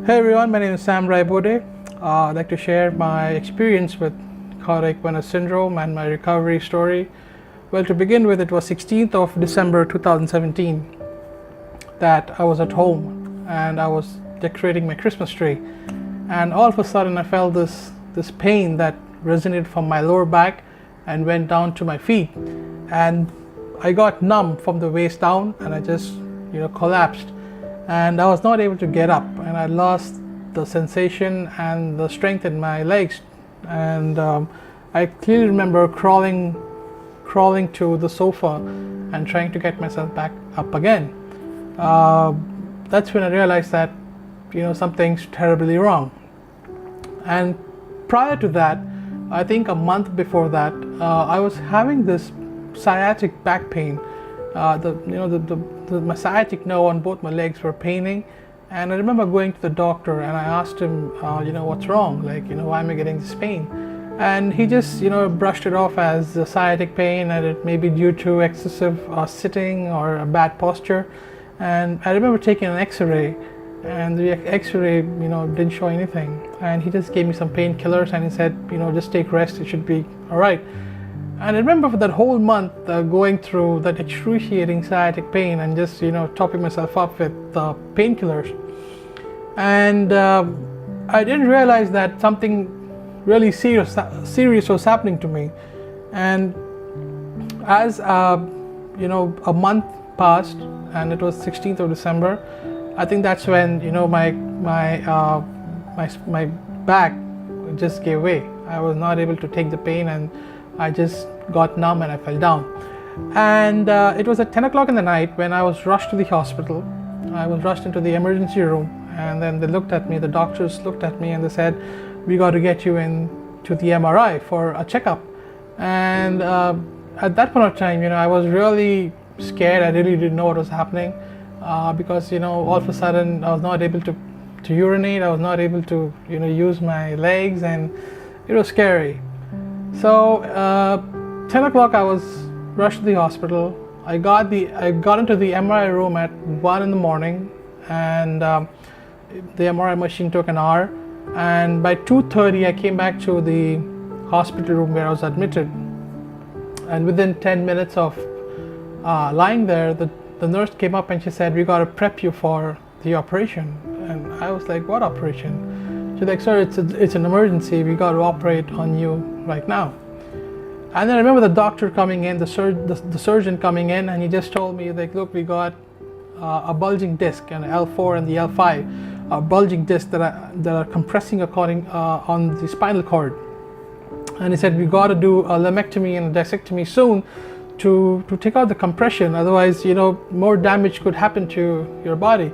Hey everyone, my name is Sam Raibode. I'd like to share my experience with Cauda Equina syndrome and my recovery story. Well, to begin with, it was 16th of December 2017 that I was at home and I was decorating my Christmas tree, and all of a sudden I felt this pain that resonated from my lower back and went down to my feet, and I got numb from the waist down, and I just collapsed, and I was not able to get up, and I lost the sensation and the strength in my legs, and I clearly remember crawling to the sofa and trying to get myself back up again. That's when I realized that something's terribly wrong. And prior to that, I think a month before that, I was having this sciatic back pain. My sciatic nerve on both my legs were paining, and I remember going to the doctor and I asked him, what's wrong? Why am I getting this pain? And he just, brushed it off as the sciatic pain, and it may be due to excessive sitting or a bad posture. And I remember taking an X-ray, and the X-ray, didn't show anything. And he just gave me some painkillers, and he said, just take rest, it should be all right. And I remember for that whole month going through that excruciating sciatic pain and just topping myself up with painkillers. And I didn't realize that something really serious was happening to me. And as a month passed, and it was 16th of December, I think that's when my back just gave way. I was not able to take the pain, and I just got numb and I fell down. And it was at 10 o'clock in the night when I was rushed to the hospital. I was rushed into the emergency room, and then they looked at me, the doctors looked at me, and they said, we got to get you in to the MRI for a checkup. And at that point of time, I was really scared. I really didn't know what was happening, because all of a sudden I was not able to urinate. I was not able to use my legs, and it was scary. So 10 o'clock I was rushed to the hospital. I got into the MRI room at 1 in the morning, and the MRI machine took an hour, and by 2:30 I came back to the hospital room where I was admitted. And within 10 minutes of lying there, the nurse came up and she said, we got to prep you for the operation. And I was like, what operation? She's like, sir, it's an emergency, we got to operate on you right now. And then I remember the doctor coming in, the surgeon coming in, and he just told me, like, look, we got a bulging disc, an L4 and the L5, a bulging disc that are compressing on the spinal cord. And he said, we got to do a lumpectomy and a discectomy soon to take out the compression, otherwise more damage could happen to your body.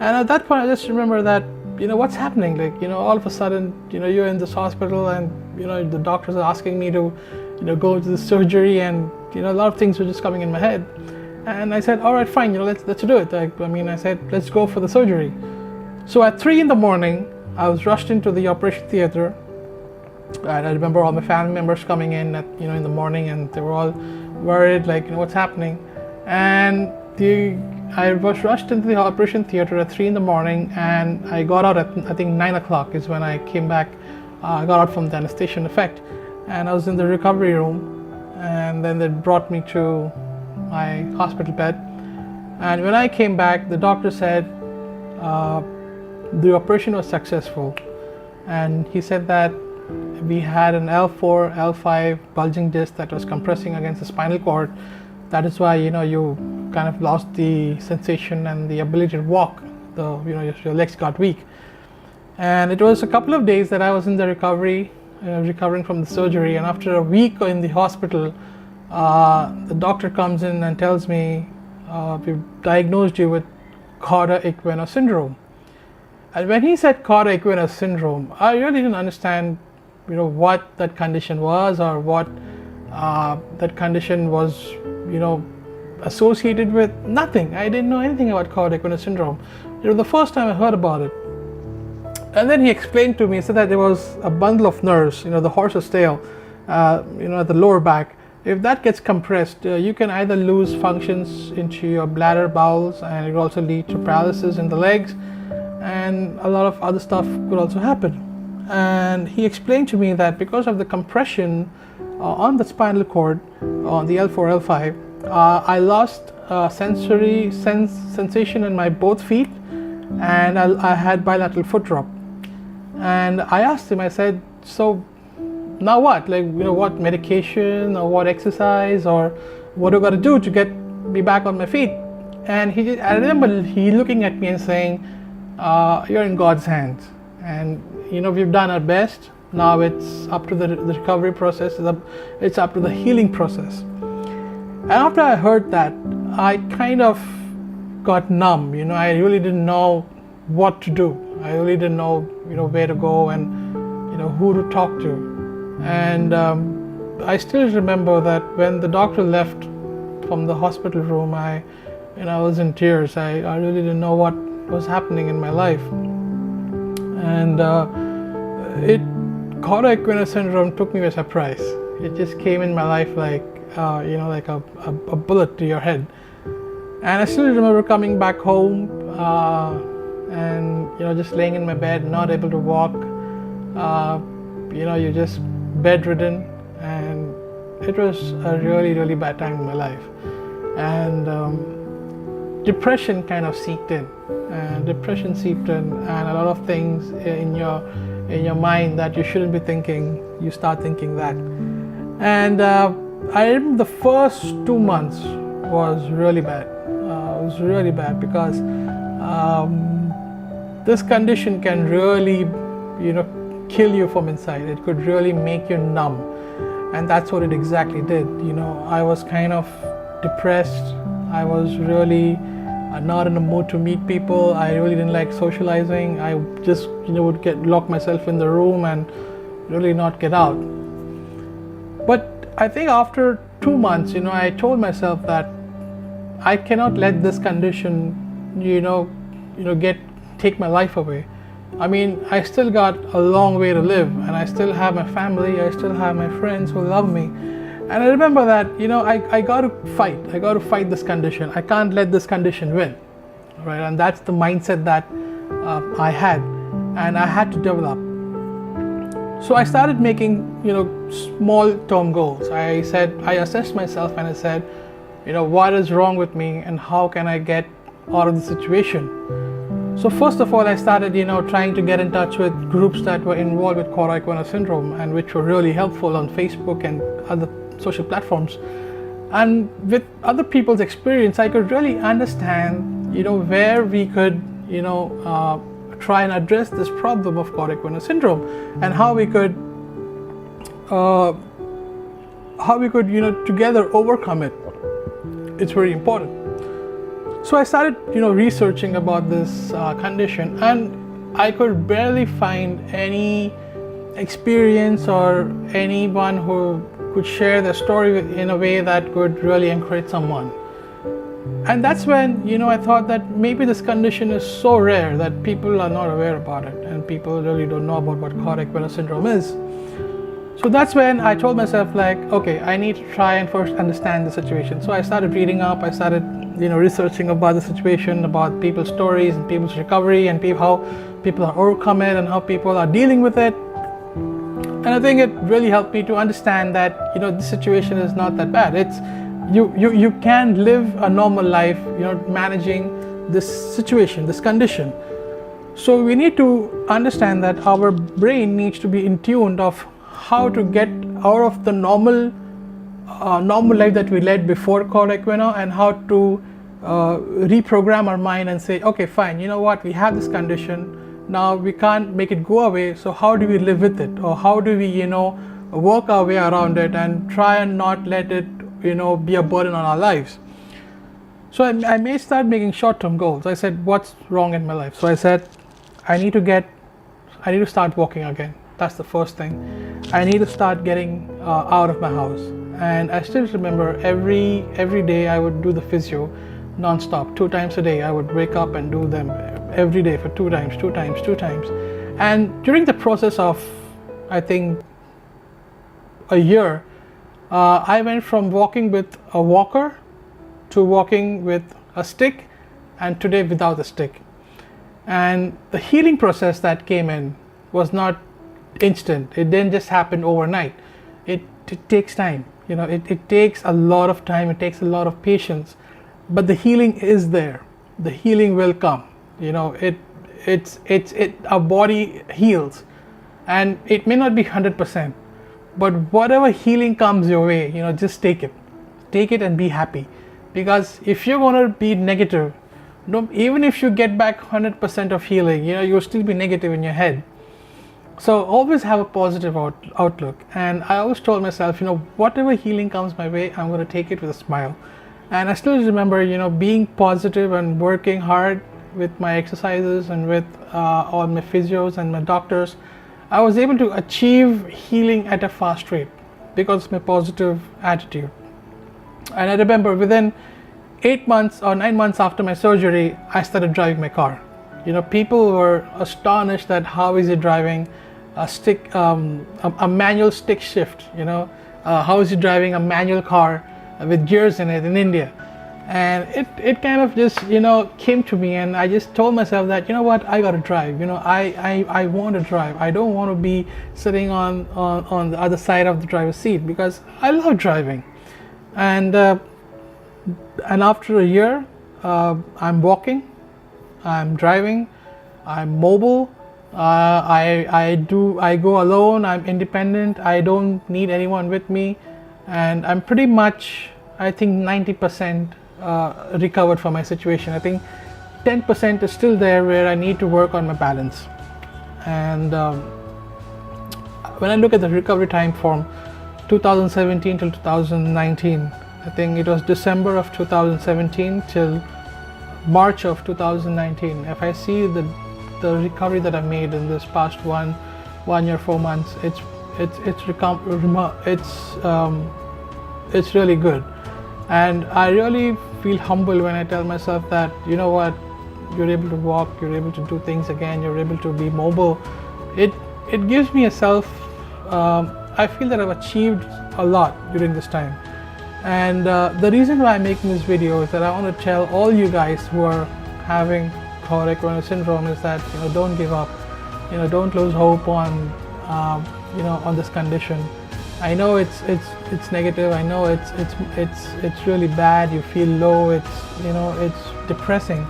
And at that point I just remember that what's happening, all of a sudden you're in this hospital, and the doctors are asking me to go to the surgery, and a lot of things were just coming in my head. And I said, all right, fine, let's do it. I said, let's go for the surgery. So at 3 in the morning I was rushed into the operation theater, and I remember all my family members coming in in the morning, and they were all worried, what's happening. And I was rushed into the operation theater at 3 in the morning, and I got out at, I think, 9 o'clock is when I came back. I got out from the anesthesia effect, and I was in the recovery room, and then they brought me to my hospital bed. And when I came back, the doctor said the operation was successful, and he said that we had an L4, L5 bulging disc that was compressing against the spinal cord. That is why you kind of lost the sensation and the ability to walk. Your legs got weak. And it was a couple of days that I was in the recovering from the surgery. And after a week in the hospital, the doctor comes in and tells me, we've diagnosed you with Cauda Equina syndrome. And when he said Cauda Equina syndrome, I really didn't understand what that condition was, or what that condition was associated with. Nothing. I didn't know anything about Cauda Equina syndrome. The first time I heard about it. And then he explained to me, said that there was a bundle of nerves, the horse's tail, at the lower back. If that gets compressed, you can either lose functions into your bladder, bowels, and it will also lead to paralysis in the legs. and a lot of other stuff could also happen. And he explained to me that because of the compression on the spinal cord, on the L4, L5, I lost sensation in my both feet, and I had bilateral foot drop. And I asked him, I said, so now what? Like, what medication or what exercise or what do I got to do to get me back on my feet? And I remember he looking at me and saying, you're in God's hands, and we've done our best. Now it's up to the recovery process. It's up to the healing process. And after I heard that, I kind of got numb. I really didn't know what to do. I really didn't know where to go and who to talk to. And I still remember that when the doctor left from the hospital room, I was in tears. I really didn't know what was happening in my life. And Cauda Equina syndrome took me by surprise. It just came in my life like like a bullet to your head. And I still remember coming back home and just laying in my bed, not able to walk. You're just bedridden, and it was a really, really bad time in my life. And depression kind of seeped in. And a lot of things in your mind that you shouldn't be thinking, you start thinking that. And I remember the first 2 months was really bad. It was really bad because this condition can really, kill you from inside. It could really make you numb, and that's what it exactly did. I was kind of depressed. I was really not in the mood to meet people. I really didn't like socializing. I just would lock myself in the room and really not get out. But I think after 2 months, I told myself that I cannot let this condition take my life away. I mean, I still got a long way to live, and I still have my family, I still have my friends who love me. And I remember that, I got to fight this condition. I can't let this condition win, right? And that's the mindset that I had, and I had to develop. So I started making, small term goals. I assessed myself and I said, what is wrong with me and how can I get out of the situation? So first of all, I started, trying to get in touch with groups that were involved with Cauda Equina syndrome, and which were really helpful on Facebook and other social platforms. And with other people's experience, I could really understand, where we could, try and address this problem of Cauda Equina syndrome, and how we could, together overcome it. It's very important. So I started, researching about this condition, and I could barely find any experience or anyone who could share their story in a way that could really encourage someone. And that's when, I thought that maybe this condition is so rare that people are not aware about it, and people really don't know about what Cauda Equina syndrome is. So that's when I told myself, like, okay, I need to try and first understand the situation. So I started reading up, I started, researching about the situation, about people's stories and people's recovery, and how people are overcome it and how people are dealing with it. And I think it really helped me to understand that, this situation is not that bad. It's you can live a normal life, managing this situation, this condition. So we need to understand that our brain needs to be in tune of how to get out of the normal life that we led before Cauda Equina, and how to reprogram our mind and say, okay, fine, we have this condition, now we can't make it go away, so how do we live with it, or how do we work our way around it and try and not let it be a burden on our lives. So I may start making short-term goals. I said, what's wrong in my life? So I said, I need to start walking again. That's the first thing. I need to start getting out of my house. And I still remember every day I would do the physio non-stop. 2 times a day I would wake up and do them every day for 2 times. And during the process of, I think, a year, I went from walking with a walker to walking with a stick, and today without a stick. And the healing process that came in was not instant. It didn't just happen overnight. It takes time. It takes a lot of time. It takes a lot of patience. But the healing is there. The healing will come. Our body heals, and it may not be 100%, but whatever healing comes your way, just take it and be happy. Because if you're going to be negative, even if you get back 100% of healing, you'll still be negative in your head. So always have a positive outlook. And I always told myself, whatever healing comes my way, I'm going to take it with a smile. And I still remember, being positive and working hard with my exercises and with all my physios and my doctors. I was able to achieve healing at a fast rate because of my positive attitude. And I remember within 8 months or 9 months after my surgery, I started driving my car. People were astonished that how is he driving a manual stick shift, how is he driving a manual car with gears in it in India. And it kind of just came to me, and I just told myself that I gotta drive. I want to drive. I don't want to be sitting on the other side of the driver's seat, because I love driving. And after a year, I'm walking, I'm driving, I'm mobile. I go alone. I'm independent. I don't need anyone with me, and I'm pretty much, I think, 90% recovered from my situation. I think 10% is still there, where I need to work on my balance. And when I look at the recovery time from 2017 till 2019, I think it was December of 2017 till March of 2019. If I see the recovery that I've made in this past one year, 4 months, it's really good. And I really feel humble when I tell myself that, you're able to walk, you're able to do things again, you're able to be mobile. It gives me a self, I feel that I've achieved a lot during this time. And the reason why I'm making this video is that I want to tell all you guys who are having Cauda Equina syndrome is that, don't give up, don't lose hope on this condition. I know it's negative. I know it's really bad. You feel low. It's depressing.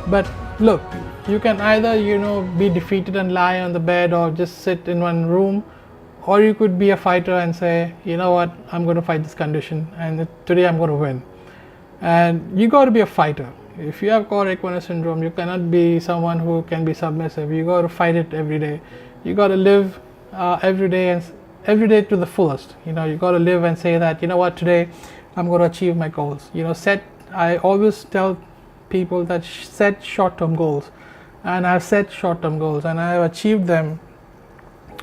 But look, you can either be defeated and lie on the bed, or just sit in one room, or you could be a fighter and say, I'm going to fight this condition, and today I'm going to win. And you got to be a fighter. If you have Cauda Equina syndrome, you cannot be someone who can be submissive. You got to fight it every day. You got to live every day to the fullest. You got to live and say that, today I'm going to achieve my goals. I always tell people that set short-term goals, and I've set short-term goals, and I have achieved them,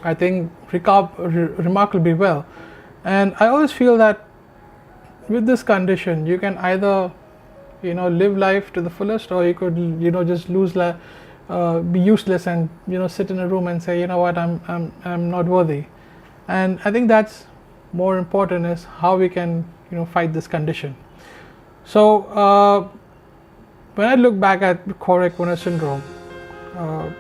I think, remarkably well. And I always feel that with this condition, you can either live life to the fullest, or you could just be useless and sit in a room and say, I'm not worthy. And I think that's more important, is how we can fight this condition. So when I look back at Cauda Equina syndrome,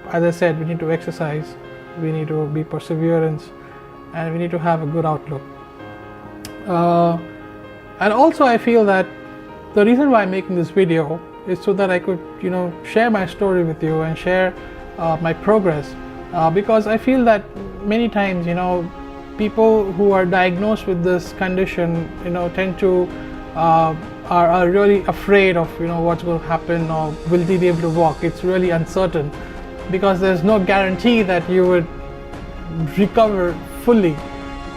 as I said, we need to exercise, we need to be perseverance, and we need to have a good outlook. And also I feel that the reason why I'm making this video is so that I could share my story with you and share my progress, because I feel that many times people who are diagnosed with this condition tend to are really afraid of what's going to happen, or will they be able to walk. It's really uncertain, because there's no guarantee that you would recover fully.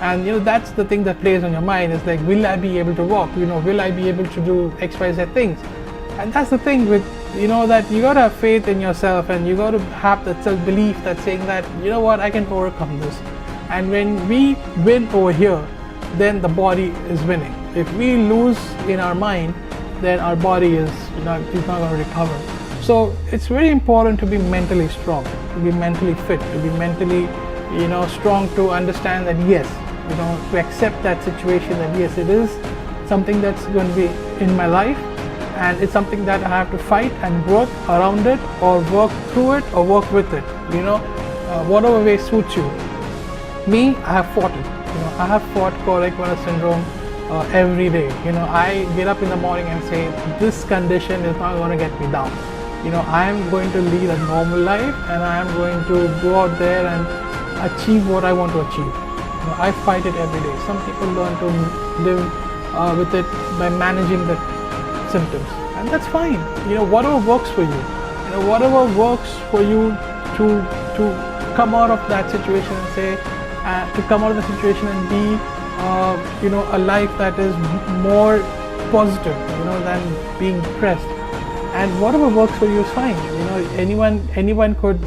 And that's the thing that plays on your mind, is like, will I be able to walk, will I be able to do XYZ things? And that's the thing with that you gotta have faith in yourself, and you gotta have that self-belief that's saying that I can overcome this. And when we win over here, then the body is winning. If we lose in our mind, then our body is not going to recover. So it's very important to be mentally strong, to be mentally fit, to be mentally strong, to understand that yes, to accept that situation, that yes, it is something that's going to be in my life, and it's something that I have to fight and work around it, or work through it, or work with it, whatever way suits you. Me, I have fought it. I have fought Cauda Equina syndrome every day. I get up in the morning and say, this condition is not going to get me down. I am going to lead a normal life, and I am going to go out there and achieve what I want to achieve. I fight it every day. Some people learn to live with it by managing the symptoms, and that's fine. Whatever works for you, whatever works for you to come out of that situation and say, to come out of the situation and be a life that is more positive, than being depressed. And whatever works for you is fine. Anyone could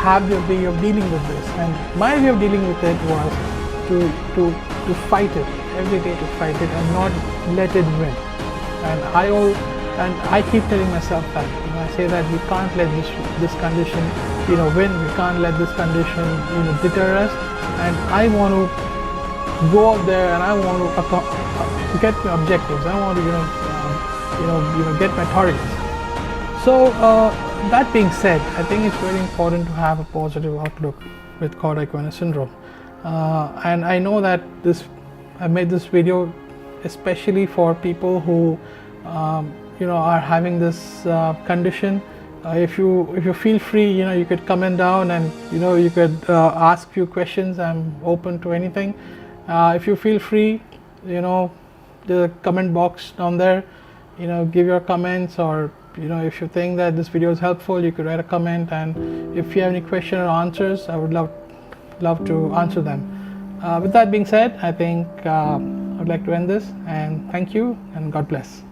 have their way of dealing with this, and my way of dealing with it was to fight it every day, to fight it and not let it win. And I keep telling myself that, I say that we can't let this condition win. We can't let this condition deter us. And I want to go out there, and I want to get my objectives. I want to get my targets. So that being said, I think it's very important to have a positive outlook with Cauda Equina syndrome. And I know that I made this video especially for people who are having this condition. If you feel free, you could comment down, and you could ask few questions. I'm open to anything. If you feel free, the comment box down there, give your comments, or if you think that this video is helpful, you could write a comment, and if you have any question or answers, I would love to answer them. With that being said, I think I'd like to end this, and thank you, and God bless.